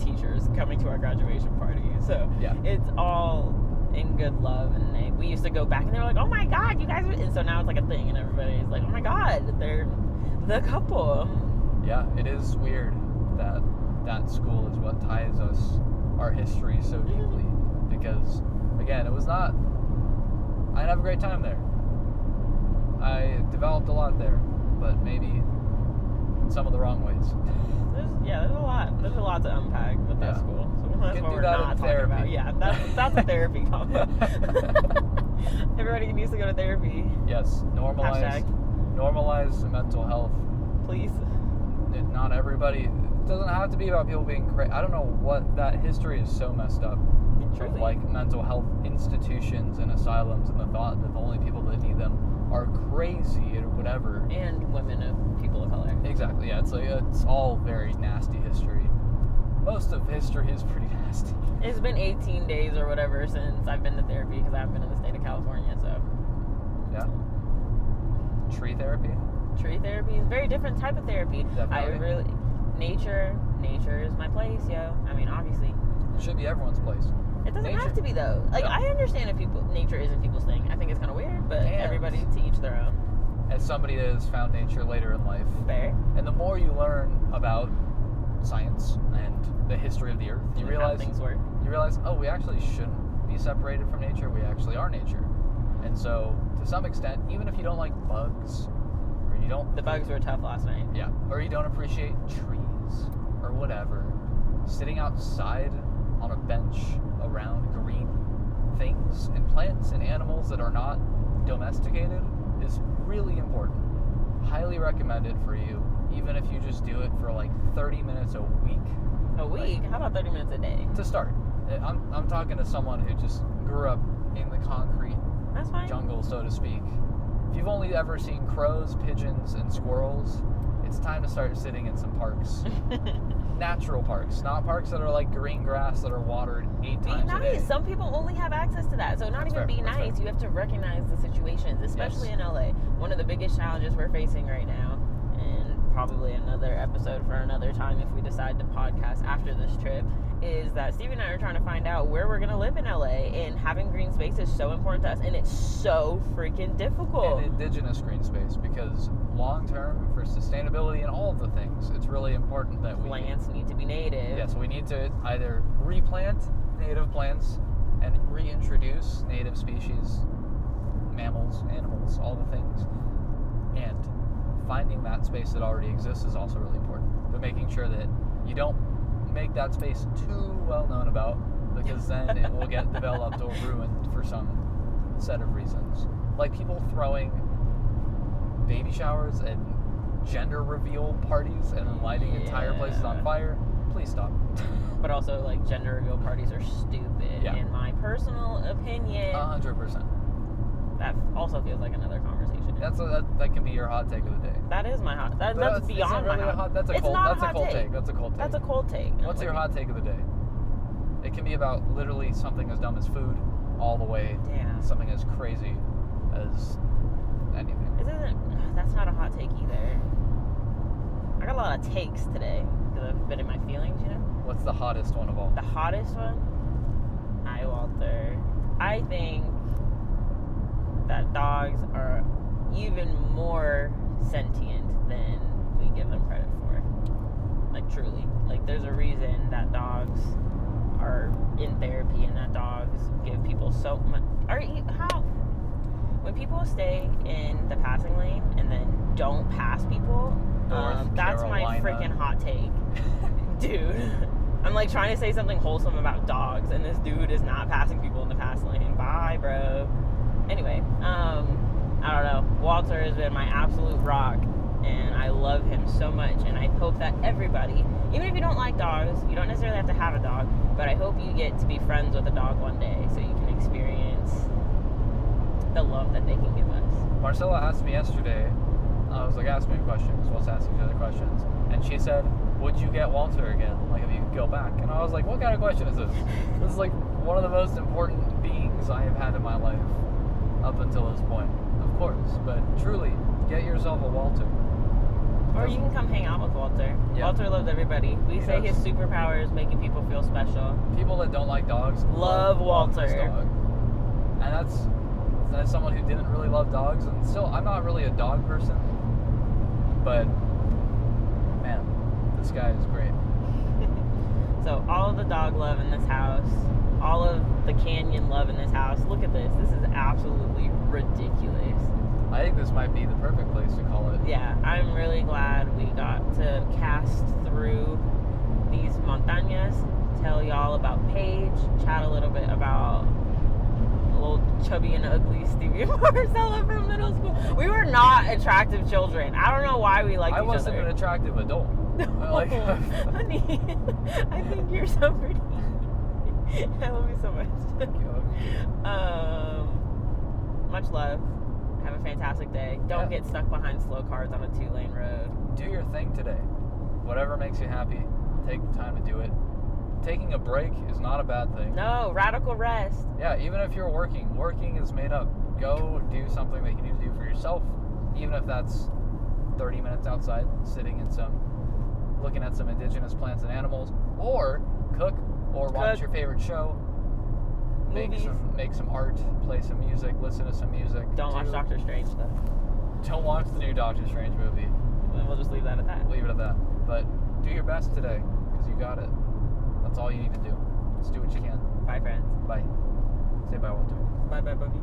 teachers coming to our graduation party. So it's all in good love. And we used to go back and they were like, oh my God, you guys are... And so now it's like a thing and everybody's like, oh my God, they're the couple. Yeah, it is weird that that school is what ties us, our history so deeply. Because, again, it was not... I had a great time there. I developed a lot there, but maybe in some of the wrong ways. There's a lot. There's a lot to unpack with that school. So that's what we're not talking about. Yeah, that's a therapy combo. Everybody needs to go to therapy. Yes, normalize mental health. Please. Not everybody. It doesn't have to be about people being crazy. I don't know what that history is so messed up. Truly. Of like mental health institutions and asylums, and the thought that the only people that need them are crazy or whatever. And women of people of color. Exactly, yeah. It's all very nasty history. Most of history is pretty nasty. It's been 18 days or whatever since I've been to therapy because I haven't been in the state of California, so. Yeah. Tree therapy? Tree therapy is a very different type of therapy. Definitely. Nature is my place, yo. I mean, obviously. It should be everyone's place. It doesn't have to be though. Like I understand if nature isn't people's thing. I think it's kind of weird, but everybody to each their own. As somebody that has found nature later in life, fair. And the more you learn about science and the history of the earth, you realize how things work. You realize, oh, we actually shouldn't be separated from nature. We actually are nature. And so, to some extent, even if you don't like bugs, or you don't... The bugs were tough last night. Yeah. Or you don't appreciate trees, or whatever, sitting outside on a bench around green things and plants and animals that are not domesticated is really important. Highly recommended for you, even if you just do it for like 30 minutes a week. A week? How about 30 minutes a day? To start. I'm talking to someone who just grew up in the concrete jungle, so to speak. If you've only ever seen crows, pigeons, and squirrels, it's time to start sitting in some parks. Natural parks, not parks that are like green grass that are watered 8 times a day. Some people only have access to that, so not even be nice. You have to recognize the situations, especially in LA. One of the biggest challenges we're facing right now, and probably another episode for another time if we decide to podcast after this trip, is that Stevie and I are trying to find out where we're going to live in LA, and having green space is so important to us, and it's so freaking difficult. And indigenous green space, because long term, for sustainability and all of the things, it's really important that plants need to be native. Yeah, so we need to either replant native plants and reintroduce native species, mammals, animals, all the things. And finding that space that already exists is also really important. But making sure that you don't make that space too well known about, because then it will get developed or ruined for some set of reasons. Like people throwing baby showers and gender reveal parties and then lighting entire places on fire. Please stop. But also, like, gender reveal parties are stupid, in my personal opinion. 100%. That also feels like another conversation. That can be your hot take of the day. That is my hot. That's beyond really my hot. That's a it's cold. not That's a hot cold take. That's a cold take. That's a cold take. What's your hot take of the day? It can be about literally something as dumb as food, all the way something as crazy as anything. That's not a hot take either. I got a lot of takes today because I've been in my feelings, you know. What's the hottest one of all? The hottest one? Hi, Walter. I think that dogs are even more sentient than we give them credit for. Like, truly. Like, there's a reason that dogs are in therapy and that dogs give people so much. When people stay in the passing lane and then don't pass people, that's my freaking hot take. Dude. I'm like trying to say something wholesome about dogs, and this dude is not passing people in the pass lane. Bye, bro. Anyway, I don't know. Walter has been my absolute rock, and I love him so much, and I hope that everybody, even if you don't like dogs, you don't necessarily have to have a dog, but I hope you get to be friends with a dog one day so you can experience the love that they can give us. Marcela asked me yesterday, I was like, ask me a question, because we'll ask each other questions, and she said, would you get Walter again? Like, if you could go back. And I was like, what kind of question is this? This is like one of the most important beings I have had in my life up until this point. Of course, but truly, get yourself a Walter. Or you can come hang out with Walter. Yeah. Walter loves everybody. We say his superpower is making people feel special. People that don't like dogs love Walter. This dog. And that's someone who didn't really love dogs, and still, I'm not really a dog person, but man, this guy is great. So all of the dog love in this house, all of the canyon love in this house. Look at this. This is absolutely ridiculous. I think this might be the perfect place to call it. Yeah, I'm really glad we got to cast through these montañas, tell y'all about Paige, chat a little bit about little chubby and ugly Stevie and Marcela from middle school. We were not attractive children. I don't know why we liked each other. I wasn't an attractive adult. No, honey, I think you're so pretty. I love you so much. Thank you. Much love. Have a fantastic day. Don't get stuck behind slow cars on a 2-lane road. Do your thing today. Whatever makes you happy, take the time to do it. Taking a break is not a bad thing. No, radical rest. Yeah, even if you're working is made up. Go do something that you need to do for yourself, even if that's 30 minutes outside, looking at some indigenous plants and animals, or cook, or watch your favorite show. Make some art, play some music, listen to some music. Don't watch Doctor Strange though. Don't watch the new Doctor Strange movie. Then we'll just leave that at that. Leave it at that. But do your best today, because you got it. That's all you need to do. Just do what you can. Bye, friends. Bye. Say bye, Walter. Bye, Boogie.